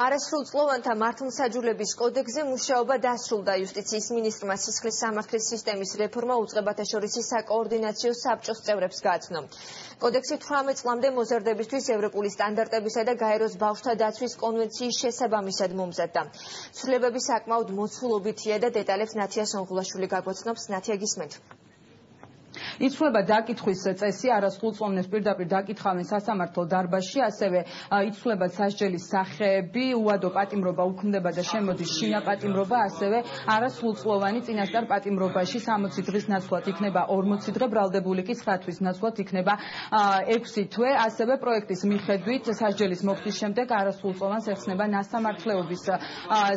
არასრულწლოვანთა მართლმსაჯულების კოდექსზე მუშაობა დასრულდა. იუსტიციის მინისტრმა სისხლის სამართლის სისტემის რეფორმა უწყებათა შორის საკოორდინაციო საბჭოს წევრებს გააცნო. კოდექსი 18 წლამდე მოზარდებისთვის ევროპული სტანდარტებისა და გაეროს ბავშვთა დაცვის კონვენციის შესაბამისად მომზადდა. ცვლილებები საკმაოდ მოცულობითია და დეტალებს ნათია სონღულაშვილი გაგვაცნობს. ნათია, გისმენთ. იცვლება დაკითხვის წესი, არასრულწლოვანებს პირდაპირ დაკითხავენ სასამართლო დარბაზში, ასევე იცვლება სასჯელის სახეები, უადო პატიმრობა უქმდება და შემოდის შინაპატიმრობა, ასევე არასრულწლოვანი წინასწარ პატიმრობაში 60 დღის ნაცვლად იქნება 40 დღე, ბრალდებული კი 9 თვის ნაცვლად იქნება 6 თვე, ასევე პროექტის მიხედვით სასჯელის მოხდის შემდეგ არასრულწლოვანს ეხსნება ნასამართლეობის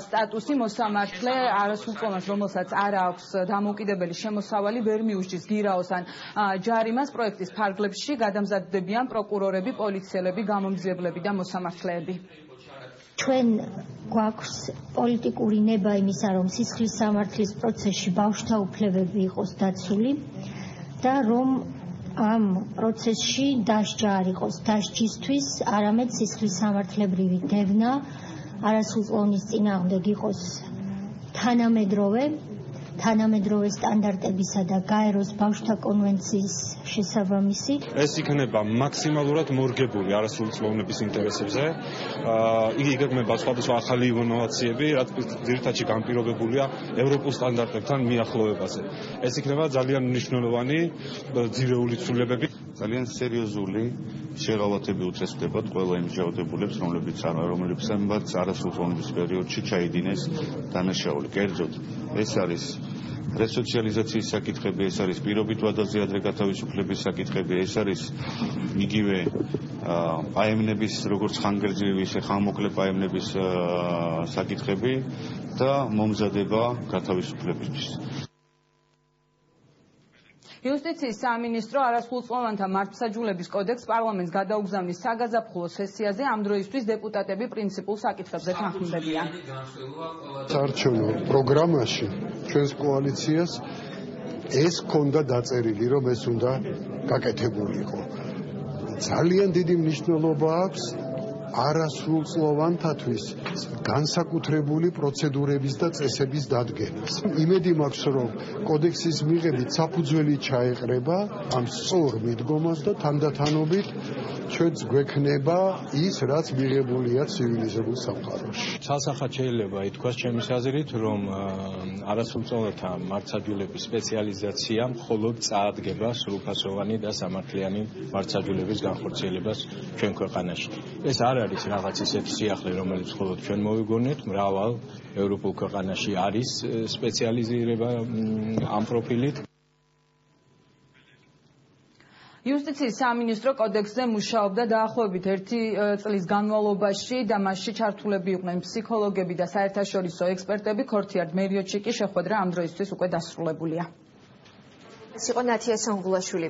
სტატუსი, მოსამართლე არასრულწლოვანს, რომელსაც არ აქვს დამოუკიდებელი შემოსავალი, ვერ მიუსჯის გირაოს ან ჯარიმას. პროექტის ფარგლებში გადამზადდებიან პროკურორები, პოლიციელები, გამომძიებლები და მოსამართლეები. ჩვენ გვაქვს პოლიტიკური ნება იმისა, რომ სისხლის სამართლის პროცესში ბავშვთა უფლებები იყოს დაცული და რომ ამ პროცესში დასჯა არ იყოს დასჯისთვის, არამედ სისხლის სამართლებრივი დევნა არასრულწლოვნის წინააღმდეგ იყოს თანამედროვე სტანდარტებისა და გაეროს ბავშვთა კონვენციის შესაბამისი. ეს იქნება მაქსიმალურად მორგებული არასრულწლოვნების ინტერესებზე. იგი იგეგმება სხვადასხვა ახალი ინოვაციები, რაც ძირითადად განპირობებულია ევროპულ სტანდარტებთან მიახლოვებაზე. ეს იქნება ძალიან მნიშვნელოვანი ძირეული ცვლილებები. ძალიან სერიოზული შეღავათები უწესდებათ ყველა იმ ჯაოდებულებს, რომლებსაც არასრულწლოვნების პერიოდში ჩაიდინეს დანაშაული. კერძოდ, ეს არის რესოციალიზაციის საკითხები, ეს არის პირობით ვადაზე ადრე გათავისუფლების საკითხები, ეს არის იგივე პაემნების, როგორც ხანგრძლივი, ისე ხანმოკლე პაემნების საკითხები და მომზადება გათავისუფლებისთვის. იუსტიციის სამინისტრო არასრულწლოვანთა მართლმსაჯულების კოდექსს პარლამენტს გადაუგზავნის საგაზაფხულო სესიაზე. ამ დროისთვის დეპუტატები პრინციპულ საკითხებზე თანხმდებიან. საარჩევნო პროგრამაში ჩვენს კოალიციას ეს ჰქონდა დაწერილი, რომ ეს უნდა გაკეთებულიყო. ძალიან დიდი მნიშვნელობა აქვს არასრულწლოვანთათვის განსაკუთრებული პროცედურების და წესების დადგენას. იმედი მაქვს, რომ კოდექსის მიღებით საფუძველი ჩაეყრება ამ სწორ მიდგომას და თანდათანობით ჩვენც გვექნება ის, რაც მიღებულია ცივილიზებულ სამყაროში. ცალსახად შეიძლება ითქვას ჩემის აზრით, რომ არასრულწლოვანთა მართლმსაჯულების სპეციალიზაცია მხოლოდ წაადგება სრულფასოვანი და სამართლიანი მართლმსაჯულების განხორციელებას ჩვენ ქვეყანაში. ეს არ არის რაღაც ისეთი სიახლე, რომელიც მხოლოდ ჩვენ მოვიგონეთ, მრავალ ევროპულ ქვეყანაში არის სპეციალიზირება ამ პროფილით. იუსტიციის სამინისტრო კოდექსზე მუშაობდა დაახლოებით 1 წლის განმავლობაში და მასში ჩართულები იყვნენ ფსიქოლოგები და საერთაშორისო ექსპერტები. ქორთიარდ მერიოჩიკი შეხვედრა ამ დროისთვის უკვე დასრულებულია. ეს იყო ნათია სონღულაშვილი.